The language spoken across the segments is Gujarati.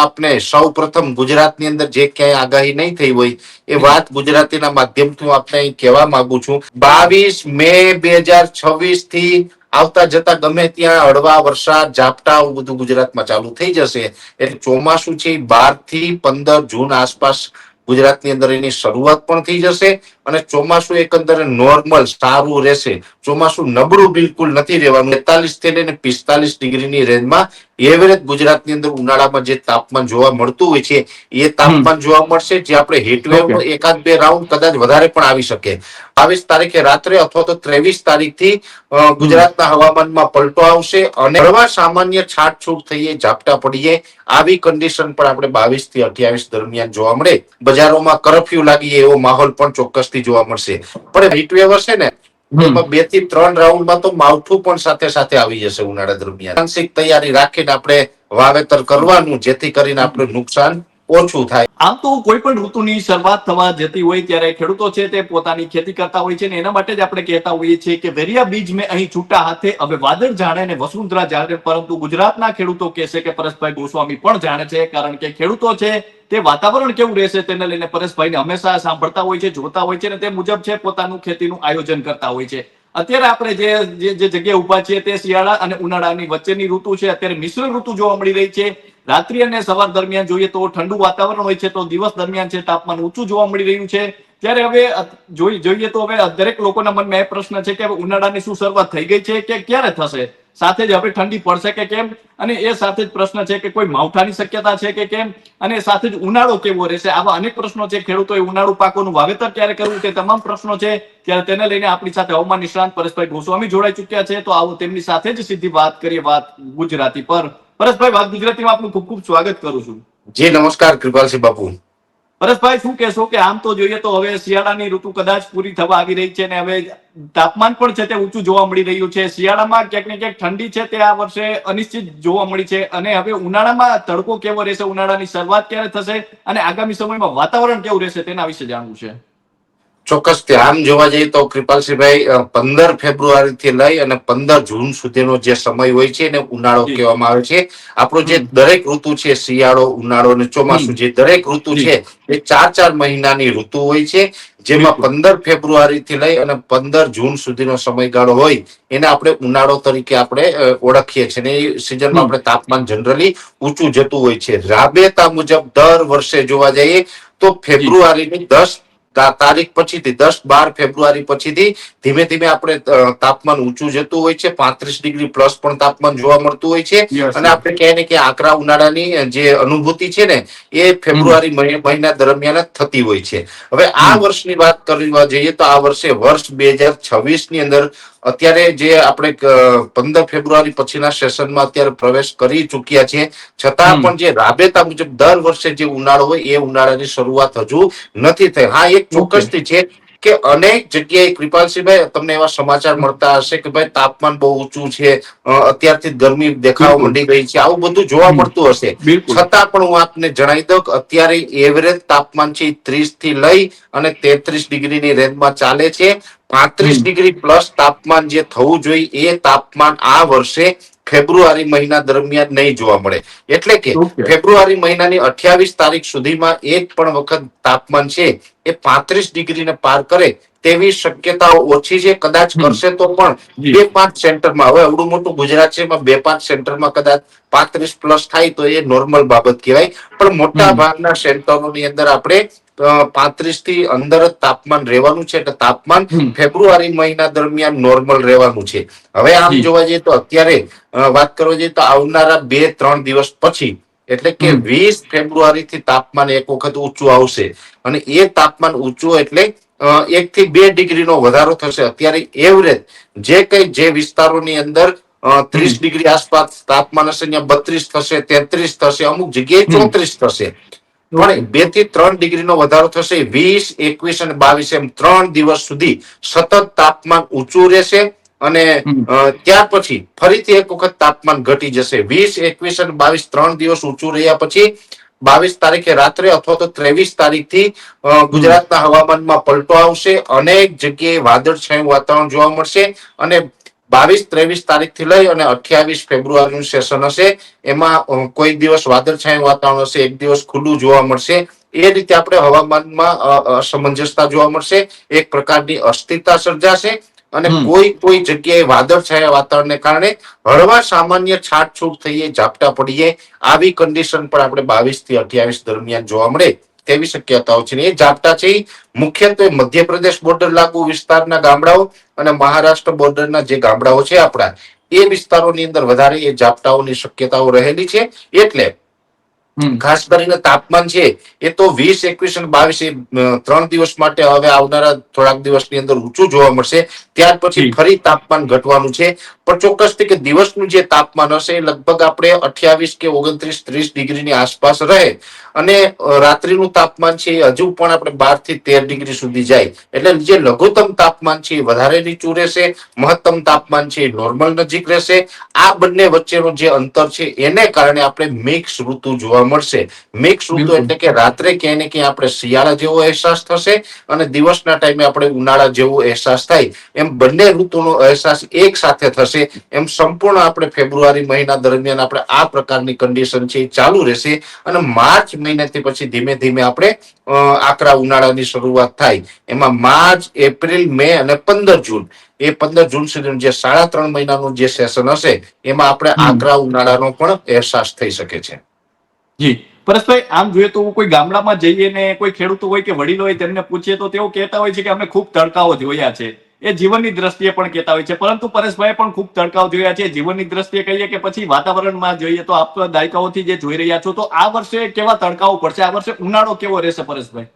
આપને સૌ પ્રથમ ગુજરાતની અંદર જે ક્યાંય આગાહી નહીં થઈ હોય એ વાત ગુજરાતીના માધ્યમથી હું આપને અહીં કહેવા માંગુ છું. 22 મે 2026 થી આવતા જતા ગમે ત્યાં હળવા વરસાદ ઝાપટા બધું ગુજરાતમાં ચાલુ થઈ જશે. એટલે ચોમાસું છે 12 થી 15 જૂન આસપાસ ગુજરાતની અંદર એની શરૂઆત પણ થઈ જશે અને ચોમાસું એકંદરે નોર્મલ સારું રહેશે. ચોમાસું નબળું બિલકુલ નથી રહેવાનું. 43 થી લઈને 45 ડિગ્રીની રેન્જમાં એવરેજ ગુજરાતની અંદર ઉનાળામાં જે તાપમાન જોવા મળતું હોય છે એ તાપમાન જોવા મળશે. જે આપણે હીટવેવનો એકાદ બે રાઉન્ડ કદાચ વધારે પણ આવી શકે. 22 તારીખે રાત્રે અથવા તો 23 તારીખથી ગુજરાતના હવામાનમાં પલટો આવશે અને હળવા સામાન્ય છાંટછૂટ થઈએ ઝાપટા પડીએ આવી કન્ડિશન પણ આપણે 22 થી 28 દરમિયાન જોવા મળે. બજારોમાં કરફ્યુ લાગી એવો માહોલ પણ ચોક્કસથી જોવા મળશે. પણ હીટવેવ હશે ને એમાં 2 થી 3 રાઉન્ડમાં તો માવઠું પણ સાથે સાથે આવી જશે ઉનાળા દરમિયાન. માનસિક તૈયારી રાખીને આપણે વાવેતર કરવાનું જેથી કરીને આપણે નુકસાન ઓછું થાય. આમ તો કોઈ પણ ઋતુની શરૂઆત થવા જતી હોય ત્યારે ખેડૂતો છે તે પોતાની ખેતી કરતા હોય છે ને એના માટે જ આપણે કહેતા હોઈએ છીએ કે વેરિયા બીજ મેં અહીં છૂટા હાથે હવે વાદળ જાણે ને વસુંધરા જાણે. પરંતુ ગુજરાતના ખેડૂતો કહેશે કે પરેશભાઈ ગોસ્વામી પણ જાણે છે, કારણ કે ખેડૂતો છે તે વાતાવરણ કેવું રહેશે તેને લઈને પરેશભાઈને હંમેશા સાંભળતા હોય છે, જોતા હોય છે ને તે મુજબ છે પોતાનું ખેતીનું આયોજન કરતા હોય છે. અત્યારે આપણે જે જગ્યાએ ઉભા છીએ તે શિયાળા અને ઉનાળાની વચ્ચેની ઋતુ છે. અત્યારે મિશ્ર ઋતુ જોવા મળી રહી છે. રાત્રિ અને સવાર દરમિયાન જોઈએ તો ઠંડુ વાતાવરણ હોય છે, તો દિવસ દરમિયાન છે તાપમાન ઊંચું જોવા મળી રહ્યું છે. ત્યારે હવે જોઈએ તો હવે દરેક લોકોના મનમાં એ પ્રશ્ન છે કે હવે ઉનાળાની શું શરૂઆત થઈ ગઈ છે કે ક્યારે થશે, સાથે જ હવે ઠંડી પડશે કે કેમ, અને એ સાથે જ પ્રશ્ન છે કે કોઈ માવઠાની શક્યતા છે કે કેમ, અને સાથે જ ઉનાળો કેવો રહેશે. આવા અનેક પ્રશ્નો છે. ખેડૂતોએ ઉનાળુ પાકોનું વાવેતર ક્યારે કરવું તે તમામ પ્રશ્નો છે. ત્યારે તેને લઈને આપણી સાથે હવામાન નિષ્ણાંત પરેશભાઈ ગોસ્વામી જોડાઈ ચુક્યા છે. તો આવો તેમની સાથે જ સીધી વાત કરીએ, વાત ગુજરાતી પર. પરેશભાઈ, વાત ગુજરાતીમાં આપનું ખૂબ ખૂબ સ્વાગત કરું છું. જી નમસ્કાર કૃપાલસિંહ બાપુ. પરેશભાઈ, શું કહેશો કે આમ તો જોઈએ તો હવે શિયાળાની ઋતુ કદાચ પૂરી થવા આવી રહી છે ને હવે તાપમાન પણ છે તે ઊંચું જોવા મળી રહ્યું છે. શિયાળામાં ક્યાંક ને ક્યાંક ઠંડી છે તે આ વર્ષે અનિશ્ચિત જોવા મળી છે, અને હવે ઉનાળામાં તડકો કેવો રહેશે, ઉનાળાની શરૂઆત ક્યારે થશે અને આગામી સમયમાં વાતાવરણ કેવું રહેશે તેના વિશે જાણવું છે. ચોક્કસ આમ જોવા જઈએ તો કૃપાલસિંહભાઈ 15 ફેબ્રુઆરી થી લઈ અને 15 જૂન સુધીનો જે સમય હોય છે એને ઉનાળો કહેવામાં આવે છે. આપણો જે દરેક ઋતુ છે શિયાળો, ઉનાળો અને ચોમાસું, જે દરેક ઋતુ છે એ 4 મહિનાની ઋતુ હોય છે. જેમાં 15 ફેબ્રુઆરી થી લઈ અને 15 જૂન સુધીનો સમયગાળો હોય એને આપણે ઉનાળો તરીકે આપણે ઓળખીએ છીએ. એ સિઝનમાં આપણે તાપમાન જનરલી ઊંચું જતું હોય છે. રાબેતા મુજબ દર વર્ષે જોવા જઈએ તો ફેબ્રુઆરીની 10 તારીખ પછીથી 10-12 ફેબ્રુઆરી પછીથી ધીમે ધીમે આપણે તાપમાન ઊંચું જતું હોય છે. 35 ડિગ્રી પ્લસ પણ તાપમાન જોવા મળતું હોય છે. અને આપણે કહે ને કે આકરા ઉનાળાની જે અનુભૂતિ છે ને એ ફેબ્રુઆરી મહિના દરમિયાન જ થતી હોય છે. હવે આ વર્ષની વાત કરવા જઈએ તો આ વર્ષે વર્ષ 2026 ની અંદર અત્યારે જે આપણે 15 ફેબ્રુઆરી પછીના સેશનમાં અત્યારે પ્રવેશ કરી ચુક્યા છે, છતાં પણ જે રાબેતા મુજબ દર વર્ષે જે ઉનાળો હોય એ ઉનાળાની શરૂઆત હજુ નથી થઈ. હા, એક ચોક્કસથી છે કે અનેક જગ્યાએ કૃપાલસિંહભાઈ તમને એવા સમાચાર મળતા હશે કે ભાઈ તાપમાન બહુ ઊંચું છે, અત્યારથી ગરમી દેખાવા માંડી ગઈ છે, આવું બધું જોવા મળતું હશે. છતાં પણ હું આપને જણાવી દઉં કે અત્યારે એવરેજ તાપમાન છે 30 થી લઈ અને 33 ડિગ્રીની રેન્જમાં ચાલે છે. 35 ડિગ્રી પ્લસ તાપમાન જે થવું જોઈએ એ તાપમાન આ વર્ષે ફેબ્રુઆરી મહિના દરમિયાન નહીં જોવા મળે. એટલે કે ફેબ્રુઆરી મહિનાની 28 તારીખ સુધીમાં એક પણ વખત તાપમાન છે એ 35 ડિગ્રીને પાર કરે તેવી શક્યતાઓ ઓછી છે. કદાચ કરશે તો પણ 2-5 સેન્ટરમાં, હવે આવડું મોટું ગુજરાત છે એમાં 2-5 સેન્ટરમાં કદાચ 35 પ્લસ થાય તો એ નોર્મલ બાબત કહેવાય. પણ મોટા ભાગના સેન્ટરોની અંદર આપણે 35 થી અંદર જ તાપમાન રહેવાનું છે. એટલે તાપમાન ફેબ્રુઆરી મહિના દરમિયાન નોર્મલ રહેવાનું છે. હવે આમ જોવા જઈએ તો અત્યારે વાત કરવા જઈએ તો આવનારા 2-3 દિવસ પછી એટલે કે 20 ફેબ્રુઆરી થી તાપમાન એક વખત ઊંચું આવશે અને એ તાપમાન ઊંચું એટલે 1 થી 2 ડિગ્રીનો વધારો થશે. અત્યારે એવરેજ જે વિસ્તારોની અંદર 30 ડિગ્રી આસપાસ તાપમાન હશે ત્યાં 32 થશે, 33 થશે, અમુક જગ્યાએ 34 થશે. પણ 2 થી 3 ડિગ્રીનો વધારો થશે. 20, 21 અને 22 એમ 3 દિવસ સુધી સતત તાપમાન ઊંચું રહેશે અને ત્યાર પછી ફરીથી એક વખત તાપમાન ઘટી જશે. 20, 21 અને 22 3 દિવસ ઊંચું રહ્યા પછી 22 તારીખે રાત્રે અથવા તો 23 તારીખથી ગુજરાતના હવામાનમાં પલટો આવશે. અનેક જગ્યાએ વાદળછાયું વાતાવરણ જોવા મળશે અને 22-23 તારીખથી લઈ અને 28 ફેબ્રુઆરીનું સેશન હશે. એમાં કોઈ દિવસ વાદળછાયું વાતાવરણ હશે, એક દિવસ ખુલ્લું જોવા મળશે. એ રીતે આપણે હવામાનમાં અસમંજસતા જોવા મળશે, એક પ્રકારની અસ્થિરતા સર્જાશે અને કોઈ જગ્યાએ વાદળછાયા વાતાવરણને કારણે હળવા સામાન્ય છાટછૂટ થઈએ, ઝાપટા પડીએ, આવી કન્ડિશન પણ આપણે 22 થી 28 દરમિયાન જોવા મળે તેવી શક્યતાઓ છે. એ ઝાપટા છે મુખ્યત્વે મધ્યપ્રદેશ બોર્ડર લાગુ વિસ્તારના ગામડાઓ અને મહારાષ્ટ્ર બોર્ડરના જે ગામડાઓ છે આપણા, એ વિસ્તારોની અંદર વધારે એ ઝાપટાઓની શક્યતાઓ રહેલી છે. એટલે ખાસ કરીને તાપમાન છે એ તો 20, 21 અને 22 3 દિવસ માટે હવે આવનારા થોડાક દિવસની અંદર ઊંચું જોવા મળશે. ત્યાર પછી ફરી તાપમાન ઘટવાનું છે. પણ ચોક્કસથી કે દિવસનું જે તાપમાન હશે એ લગભગ આપણે 28 કે 29, 30 ડિગ્રીની આસપાસ રહે અને રાત્રિનું તાપમાન છે એ હજુ પણ આપણે 12 થી 13 ડિગ્રી સુધી જાય. એટલે જે લઘુત્તમ તાપમાન છે એ વધારે નીચું રહેશે, મહત્તમ તાપમાન છે એ નોર્મલ નજીક રહેશે. આ બંને વચ્ચેનો જે અંતર છે એને કારણે આપણે મિક્સ ઋતુ જોવા મળશે. મિક્સ ઋતુ એટલે કે રાત્રે ક્યાંય ને ક્યાંય આપણે શિયાળા જેવો અહેસાસ થશે અને દિવસના ટાઈમે આપણે ઉનાળા જેવો અહેસાસ થાય. એમ બંને ઋતુનો અહેસાસ એક સાથે થશે. એમ સંપૂર્ણ આપણે ફેબ્રુઆરી મહિના દરમિયાન આપણે આ પ્રકારની કન્ડિશન છે એ ચાલુ રહેશે અને માર્ચ મહિનાથી પછી ધીમે ધીમે આપણે આકરા ઉનાળાની શરૂઆત થાય. એમાં માર્ચ, એપ્રિલ, મે અને 15 જૂન, એ 15 જૂન સુધીનું જે 3.5 મહિનાનું જે સેશન હશે એમાં આપણે આકરા ઉનાળાનો પણ અહેસાસ થઈ શકે છે. જી પરેશભાઈ, આમ જોઈએ તો કોઈ ગામડામાં જઈએ ને કોઈ ખેડૂતો હોય કે વડીલો હોય તેમને પૂછીએ તો તેઓ કહેતા હોય છે કે અમે ખૂબ તડકાઓ જોયા છે. એ જીવનની દ્રષ્ટિએ પણ કહેતા હોય છે. પરંતુ પરેશભાઈ પણ ખૂબ તડકાઓ જોયા છે. જીવનની દ્રષ્ટિએ કહીએ કે પછી વાતાવરણમાં જોઈએ તો આપ દાયકાઓથી જે જોઈ રહ્યા છો, તો આ વર્ષે કેવા તડકાઓ પડશે? આ વર્ષે ઉનાળો કેવો રહેશે પરેશભાઈ?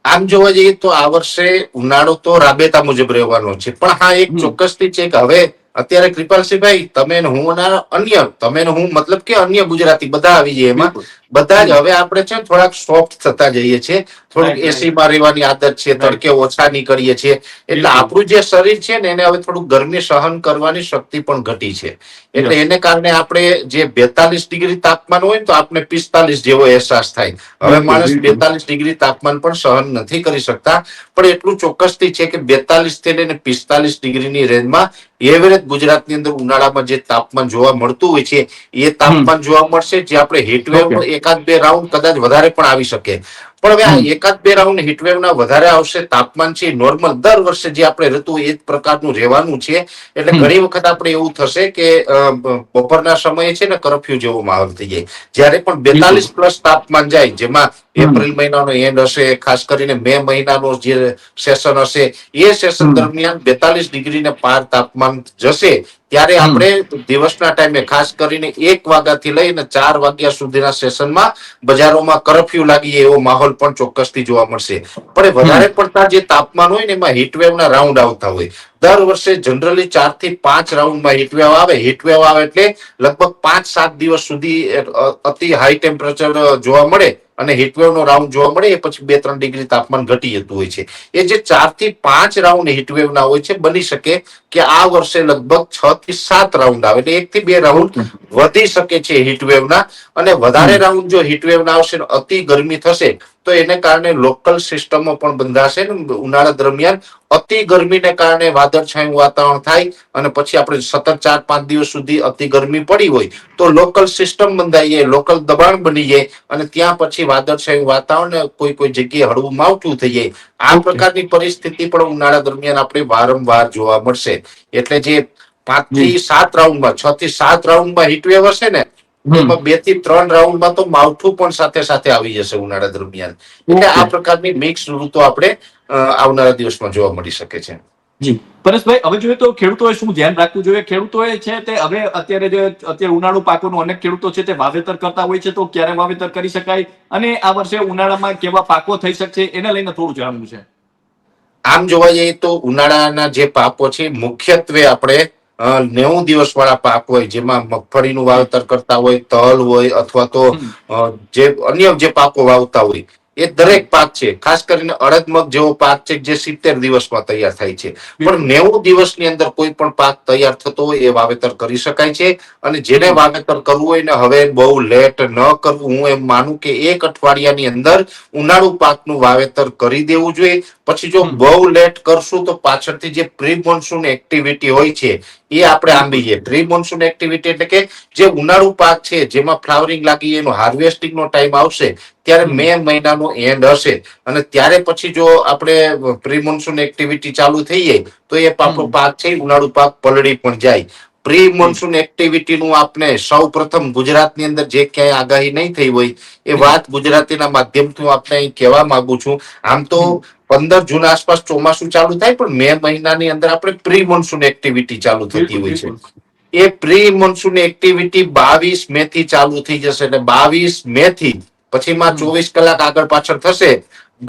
આમ જોવા જઈએ તો આ વર્ષે ઉનાળો તો રાબેતા મુજબ રહેવાનો છે. પણ હા, એક ચોક્કસથી છે કે હવે અત્યારે કૃપાલસિંહભાઈ, તમે ને હું અને અન્ય, તમે ને હું મતલબ કે અન્ય ગુજરાતી બધા આવી જાય એમાં. બધા જ હવે આપણે છે થોડાક સોફ્ટ થતા જઈએ છીએ. થોડુંક એસી માં રહેવાની આદત છે, તડકે ઓછા નીકળીએ છીએ. એટલે આપણું જે શરીર છે ને એને હવે થોડું ગરમી સહન કરવાની શક્તિ પણ ઘટી છે. એટલે એને કારણે આપણે જે 42 ડિગ્રી તાપમાન હોય તો આપણે 45 જેવો અહેસાસ થાય. હવે માણસ 42 ડિગ્રી તાપમાન પણ સહન નથી કરી શકતા. પણ એટલું ચોક્કસથી છે કે 42 થી લઈને 45 ડિગ્રીની રેન્જમાં એવરેજ ગુજરાતની અંદર ઉનાળામાં જે તાપમાન જોવા મળતું હોય છે એ તાપમાન જોવા મળશે. જે આપણે હીટવેવ એકાદ બે રાઉન્ડ કદાચ વધારે પણ આવી શકે. પણ હવે આ એકાદ બે રાઉન્ડ હીટવેવ ના વધારે આવશે. તાપમાન છે નોર્મલ દર વર્ષે જે આપણે રહેતું એ જ પ્રકારનું રહેવાનું છે. એટલે ઘણી વખત આપણે એવું થશે કે બપોરના સમયે છે ને કરફ્યુ જેવો માહોલ થઈ જાય. જયારે પણ 42 પ્લસ તાપમાન જાય, જેમાં એપ્રિલ મહિનાનો એન્ડ હશે, ખાસ કરીને મે મહિનાનો જે સેશન હશે, એ સેશન દરમિયાન 42 ડિગ્રીને પાર તાપમાન જશે. ત્યારે આપણે દિવસના ટાઈમે ખાસ કરીને 1 વાગ્યાથી લઈને 4 વાગ્યા સુધીના સેશનમાં બજારોમાં કરફ્યુ લાગી એવો માહોલ પણ ચોક્કસથી જોવા મળશે. પણ વધારે પડતા જે તાપમાન હોય ને એમાં હીટવેવના રાઉન્ડ આવતા હોય. દર વર્ષે જનરલી 4 થી 5 રાઉન્ડમાં હીટવેવ આવે. હીટવેવ આવે એટલે લગભગ 5-7 દિવસ સુધી અતિ હાઈ ટેમ્પરેચર જોવા મળે અને હીટવેવ નો રાઉન્ડ જોવા મળે. એ પછી 2-3 ડિગ્રી તાપમાન ઘટી જતું હોય છે. એ જે 4 થી 5 રાઉન્ડ હીટવેવ ના હોય છે, બની શકે કે આ વર્ષે લગભગ 6 થી 7 રાઉન્ડ આવે. એટલે 1 થી 2 રાઉન્ડ વધી શકે છે હીટવેવ ના. અને વધારે રાઉન્ડ જો હીટવેવ ના આવશે, અતિ ગરમી થશે, તો એને કારણે લોકલ સિસ્ટમો પણ બંધાશે. ઉનાળા દરમિયાન અતિ ગરમીને કારણે વાદળછાયું વાતાવરણ થાય અને પછી આપણે સતત 4-5 દિવસ સુધી અતિ ગરમી પડી હોય તો લોકલ સિસ્ટમ બંધાઈ જાય, લોકલ દબાણ બની જાય અને ત્યાં પછી વાદળછાયું વાતાવરણ, કોઈ કોઈ જગ્યાએ હળવું માવઠું થઈ જાય. આ પ્રકારની પરિસ્થિતિ પણ ઉનાળા દરમિયાન આપણે વારંવાર જોવા મળશે. એટલે જે 5 થી 7 રાઉન્ડમાં, 6 થી 7 રાઉન્ડમાં હીટવેવ હશે ને, એમાં 2 થી 3 રાઉન્ડમાં તો માવઠું પણ સાથે સાથે આવી જશે ઉનાળા દરમિયાન. એટલે આ પ્રકારની મિક્સ ઋતુ આપણે આવનારા દિવસમાં જોવા મળી શકે છે. જી પરેશભાઈ, હવે જોઈએ તો ખેડૂતોએ શું ધ્યાન રાખવું જોઈએ? ખેડૂતોએ છે તે હવે અત્યારે ઉનાળુ પાકોનું અનેક ખેડૂતો છે તે વાવેતર કરતા હોય છે, તો ક્યારે વાવેતર કરી શકાય અને આ વર્ષે ઉનાળામાં કેવા પાકો થઈ શકશે એને લઈને થોડું જાણવું છે. આમ જોવા જઈએ તો ઉનાળાના જે પાકો છે મુખ્યત્વે આપણે 90 દિવસ વાળા પાક હોય, જેમાં મગફળીનું વાવેતર કરતા હોય, તલ હોય અથવા તો જે અન્ય જે પાકો વાવતા હોય, એ દરેક પાક છે, ખાસ કરીને અડદ મગ જેવો પાક છે જે 70 દિવસમાં તૈયાર થાય છે, પણ 90 દિવસની અંદર કોઈ પણ પાક તૈયાર થતો હોય એ વાવેતર કરી શકાય છે. અને જેને વાવેતર કરવું હોય ને હવે બહુ લેટ ન કરવું, હું એમ માનું કે 1 અઠવાડિયાની અંદર ઉનાળુ પાકનું વાવેતર કરી દેવું જોઈએ. પછી જો બહુ લેટ કરશું તો પાછળથી જે પ્રી મોન્સૂન એક્ટિવિટી હોય છે એ આપણે આંબી જઈએ. પ્રી મોન્સૂન એક્ટિવિટી એટલે કે જે ઉનાળુ પાક છે જેમાં ફ્લાવરિંગ લાગી એનો હાર્વેસ્ટિંગ નો ટાઈમ આવશે ત્યારે મે મહિનાનો એન્ડ હશે, અને ત્યારે પછી જો આપણે પ્રી મોન્સૂન એક્ટિવિટી ચાલુ થઈ જાય તો એ આપણો પાક છે ઉનાળુ પાક પલળી પણ જાય. પ્રી મોન્સૂન એક્ટિવિટીનું આપણે સૌ પ્રથમ ગુજરાતની અંદર જે ક્યાંય આગાહી નહીં થઈ હોય એ વાત ગુજરાતીના માધ્યમથી હું આપણે અહીં કહેવા માંગુ છું. આમ તો 15 જૂન આસપાસ ચોમાસું ચાલુ થાય, પણ મે મહિનાની અંદર આપણે પ્રી મોન્સૂન એક્ટિવિટી ચાલુ થતી હોય છે. એ પ્રી મોન્સૂન એક્ટિવિટી 22 મે થી ચાલુ થઈ જશે, એટલે 22 મે થી પછી માં 24 કલાક આગળ પાછળ થશે.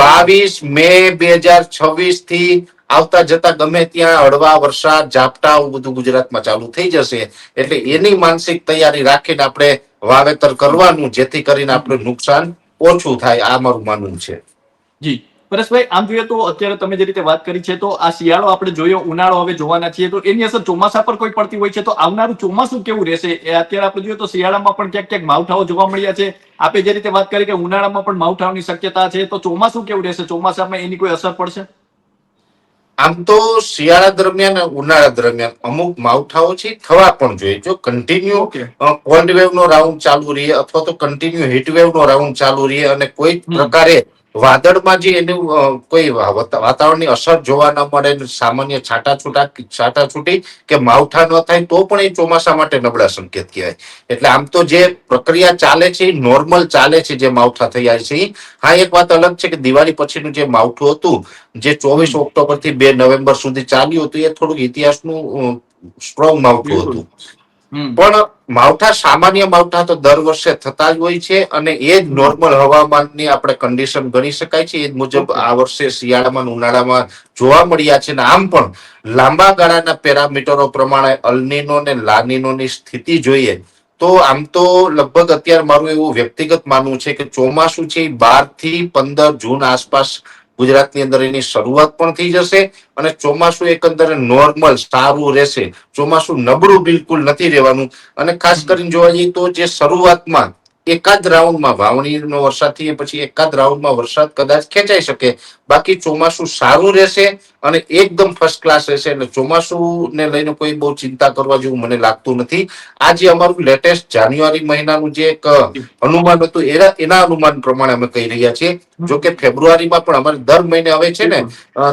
22 મે 2026 થી આવતા જતા ગમે ત્યાં હળવા વરસાદ ઝાપટા બધું ગુજરાતમાં ચાલુ થઈ જશે. એટલે એની માનસિક તૈયારી રાખીને આપણે વાવેતર કરવાનું, જેથી કરીને આપણે નુકસાન ઓછું થાય, આ મારું માનવું છે. જી પરેશભાઈ, આમ જોઈએ તો અત્યારે તમે જે રીતે વાત કરી છે તો આ શિયાળો આપણે જોયો, ઉનાળો હવે જોવાના છીએ, તો એની અસર ચોમાસા પર કોઈ પડતી હોય છે, તો આવનારું ચોમાસું કેવું રહેશે? એ અત્યારે આપણે જોઈએ તો શિયાળામાં પણ ક્યાંક ક્યાંક માવઠાઓ જોવા મળ્યા છે. આપણે જે રીતે વાત કરી કે ઉનાળામાં પણ માવઠાઓની શક્યતા છે, તો ચોમાસું કેવું રહેશે? ચોમાસામાં એની કોઈ અસર પડશે? આમ તો શિયાળા દરમિયાન ઉનાળા દરમિયાન અમુક માવઠાઓ છે થવા પણ જોઈએ. જો કન્ટિન્યુ કોલ્ડ વેવ નો રાઉન્ડ ચાલુ રહે અથવા તો કન્ટિન્યુ હીટ વેવ નો રાઉન્ડ ચાલુ રહે અને કોઈ પ્રકારે વાદળમાં જે એનું કોઈ વાતાવરણની અસર જોવા ન મળે, સામાન્ય છાટાછૂટી કે માવઠા ન થાય તો પણ એ ચોમાસા માટે નબળા સંકેત કહેવાય. એટલે આમ તો જે પ્રક્રિયા ચાલે છે એ નોર્મલ ચાલે છે જે માવઠા થયા છે. હા, એક વાત અલગ છે કે દિવાળી પછીનું જે માવઠું હતું જે 24 ઓક્ટોબર થી 2 નવેમ્બર સુધી ચાલ્યું હતું એ થોડુંક ઇતિહાસનું સ્ટ્રોંગ માવઠું હતું. પણ માવઠા, સામાન્ય માવઠા તો દર વર્ષે થતા જ હોય છે અને એ જ નોર્મલ હવામાનની આપણે કન્ડિશન ગણી શકાય છે. એ જ મુજબ આ વર્ષે શિયાળામાં ઉનાળામાં જોવા મળ્યા છે. આમ પણ લાંબા ગાળાના પેરામીટરો પ્રમાણે અલ્નીનો ને લાનીનોની સ્થિતિ જોઈએ તો આમ તો લગભગ અત્યારે મારું એવું વ્યક્તિગત માનવું છે કે ચોમાસું છે 12 થી 15 જૂન આસપાસ ગુજરાતની અંદર એની શરૂઆત પણ થઈ જશે અને ચોમાસું એકંદરે નોર્મલ સારું રહેશે. ચોમાસું નબળું બિલકુલ નથી રહેવાનું. અને ખાસ કરીને જોવા જઈએ તો જે શરૂઆતમાં એકાદ રાઉન્ડમાં વાવણીનો વરસાદ થઈ પછી એકાદ રાઉન્ડમાં વરસાદ કદાચ ખેંચાઈ શકે, બાકી ચોમાસું સારું રહેશે અને એકદમ ફર્સ્ટ ક્લાસ રહેશે. એટલે ચોમાસું ને લઈને કોઈ બહુ ચિંતા કરવા જેવું મને લાગતું નથી. આ જે અમારું લેટેસ્ટ જાન્યુઆરી મહિનાનું જે એક અનુમાન હતું એના અનુમાન પ્રમાણે અમે કહી રહ્યા છીએ. જો કે ફેબ્રુઆરીમાં પણ અમારે દર મહિને હવે છે ને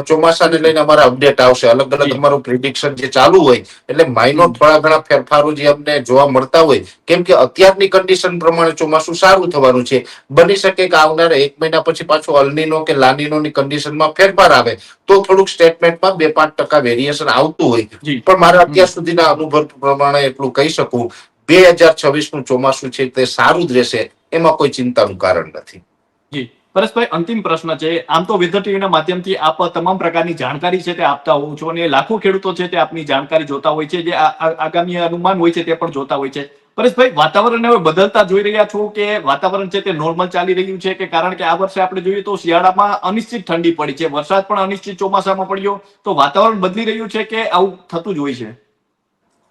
ચોમાસાને લઈને અમારા અપડેટ આવશે. અલગ અલગ અમારું પ્રિડિક્શન જે ચાલુ હોય એટલે માઇનોર થોડા ઘણા ફેરફારો જે અમને જોવા મળતા હોય, કેમ કે અત્યારની કન્ડિશન પ્રમાણે ચોમાસું સારું થવાનું છે. બની શકે કે આવનારા 1 મહિના પછી પાછો અલ્નીનો કે લાનીનોની કન્ડિશનમાં ફેરફાર આવે તો થોડુંક સ્ટેટમેન્ટમાં 2-5% વેરિએશન આવતું હોય. પણ મારા અત્યાર સુધીના અનુભવ પ્રમાણે એટલું કહી શકું 2026 નું ચોમાસું છે તે સારું જ રહેશે, એમાં કોઈ ચિંતાનું કારણ નથી. જી પરેશભાઈ, અંતિમ પ્રશ્ન છે. આમ તો વેધર ટીવીના માધ્યમથી આપ તમામ પ્રકારની જાણકારી છે તે આપતા હોવ છો અને લાખો ખેડૂતો છે તે આપની જાણકારી જોતા હોય છે, જે આગામી અનુમાન હોય છે તે પણ જોતા હોય છે. પરેશભાઈ, વાતાવરણ હવે બદલતા જોઈ રહ્યા છો કે વાતાવરણ છે તે નોર્મલ ચાલી રહ્યું છે? કે કારણ કે આ વર્ષે આપણે જોઈએ તો શિયાળામાં અનિશ્ચિત ઠંડી પડી છે, વરસાદ પણ અનિશ્ચિત ચોમાસામાં પડ્યો, તો વાતાવરણ બદલી રહ્યું છે કે આવું થતું જ હોય છે?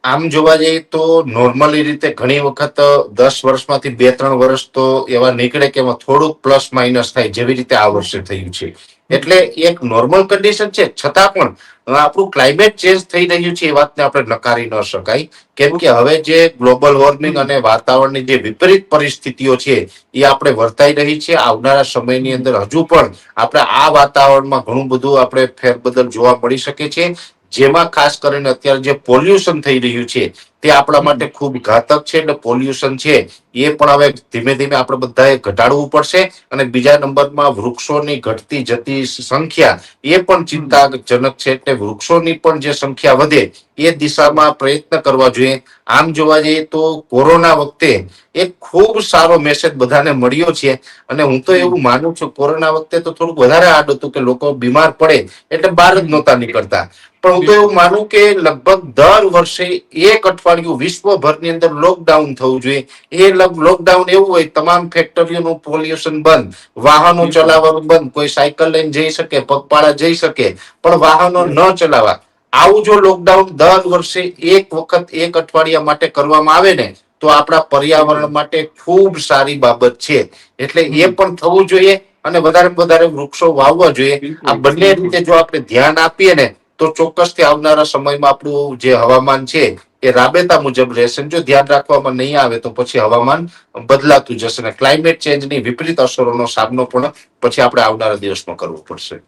આમ જોવા જઈએ તો નોર્મલી રીતે ઘણી વખત 10 વર્ષમાંથી 2-3 વર્ષ તો એવા નીકળે કે એમાં થોડુંક પ્લસ માઇનસ થાય, જેવી રીતે આ વર્ષે થયું છે. એટલે એક નોર્મલ કન્ડિશન છે, છતાં પણ આપણું ક્લાઇમેટ ચેન્જ થઈ રહ્યું છે એ વાતને આપણે નકારી ન શકાય. કેમ કે હવે જે ગ્લોબલ વોર્મિંગ અને વાતાવરણની જે વિપરીત પરિસ્થિતિઓ છે એ આપણે વર્તાઈ રહી છે. આવનારા સમયની અંદર હજુ પણ આપણે આ વાતાવરણમાં ઘણું બધું આપણે ફેરબદલ જોવા મળી શકે છે. જેમાં ખાસ કરીને અત્યારે જે પોલ્યુશન થઈ રહ્યું છે તે આપણા માટે ખૂબ ઘાતક છે. એટલે પોલ્યુશન છે એ પણ હવે ધીમે ધીમે આપણે બધાએ ઘટાડવું પડશે. અને બીજા નંબરમાં વૃક્ષોની ઘટતી જતી સંખ્યા એ પણ ચિંતાજનક છે. એટલે વૃક્ષોની પણ જે સંખ્યા વધે એ દિશામાં પ્રયત્ન કરવા જોઈએ. આમ જોવા જઈએ તો કોરોના વખતે એક ખૂબ સારો મેસેજ બધાને મળ્યો છે. અને હું તો એવું માનું છું, કોરોના વખતે તો થોડુંક વધારે હાર્ડ હતું કે લોકો બીમાર પડે એટલે બહાર જ નહોતા નીકળતા. પણ હું તો એવું માનું કે લગભગ દર વર્ષે એક અઠવાડિયું વિશ્વભરની અંદર લોકડાઉન થવું જોઈએ. એ લોકડાઉન એવું હોય, તમામ ફેક્ટરીઓનું પોલ્યુશન બંધ, વાહનો ચલાવવાનું બંધ, કોઈ સાયકલ લઈને જઈ શકે, પગપાળા જઈ શકે, પણ વાહનો ન ચલાવવા. આવું જો લોકડાઉન દર વર્ષે એક વખત એક અઠવાડિયા માટે કરવામાં આવે ને, તો આપણા પર્યાવરણ માટે ખૂબ સારી બાબત છે. એટલે એ પણ થવું જોઈએ અને વધારે વધારે વૃક્ષો વાવવા જોઈએ. આ બંને રીતે જો આપણે ધ્યાન આપીએ ને, તો ચોક્કસથી આવનારા સમયમાં આપણું જે હવામાન છે એ રાબેતા મુજબ રહેશે. જો ધ્યાન રાખવામાં નહીં આવે તો પછી હવામાન બદલાતું જશે અને ક્લાઇમેટ ચેન્જની વિપરીત અસરોનો સામનો પણ પછી આપણે આવનારા દિવસમાં કરવો પડશે.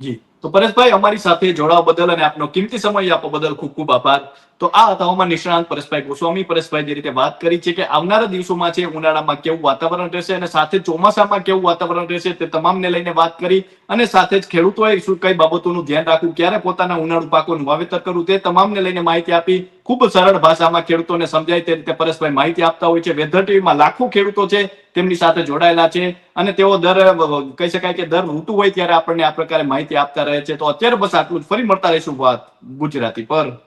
જી, તો પરેશભાઈ, અમારી સાથે જોડાવા બદલ અને આપનો કિંમતી સમય આપવા બદલ ખૂબ ખૂબ આભાર. તો આ હતા હવામાન નિષ્ણાંત પરેશભાઈ ગોસ્વામી. પરેશભાઈ જે રીતે વાત કરી છે કે આવનારા દિવસોમાં છે ઉનાળામાં કેવું વાતાવરણ રહેશે અને સાથે ચોમાસામાં કેવું વાતાવરણ રહેશે, તે તમામને લઈને વાત કરી. અને સાથે જ ખેડૂતોએ શું કઈ બાબતોનું ધ્યાન રાખવું, ક્યારે પોતાના ઉનાળુ પાકોનું વાવેતર કરવું, તે તમામને લઈને માહિતી આપી. ખૂબ સરળ ભાષામાં ખેડૂતોને સમજાય તે રીતે પરેશભાઈ માહિતી આપતા હોય છે. વેધર ટીવીમાં લાખો ખેડૂતો છે, તેમની સાથે જોડાયેલા છે અને તેઓ કહી શકાય કે દર ઋતુ હોય ત્યારે આપણને આ પ્રકારે માહિતી આપતા રહે છે. તો અત્યારે બસ આટલું જ. ફરી મળતા રહીશું વાત ગુજરાતી પર.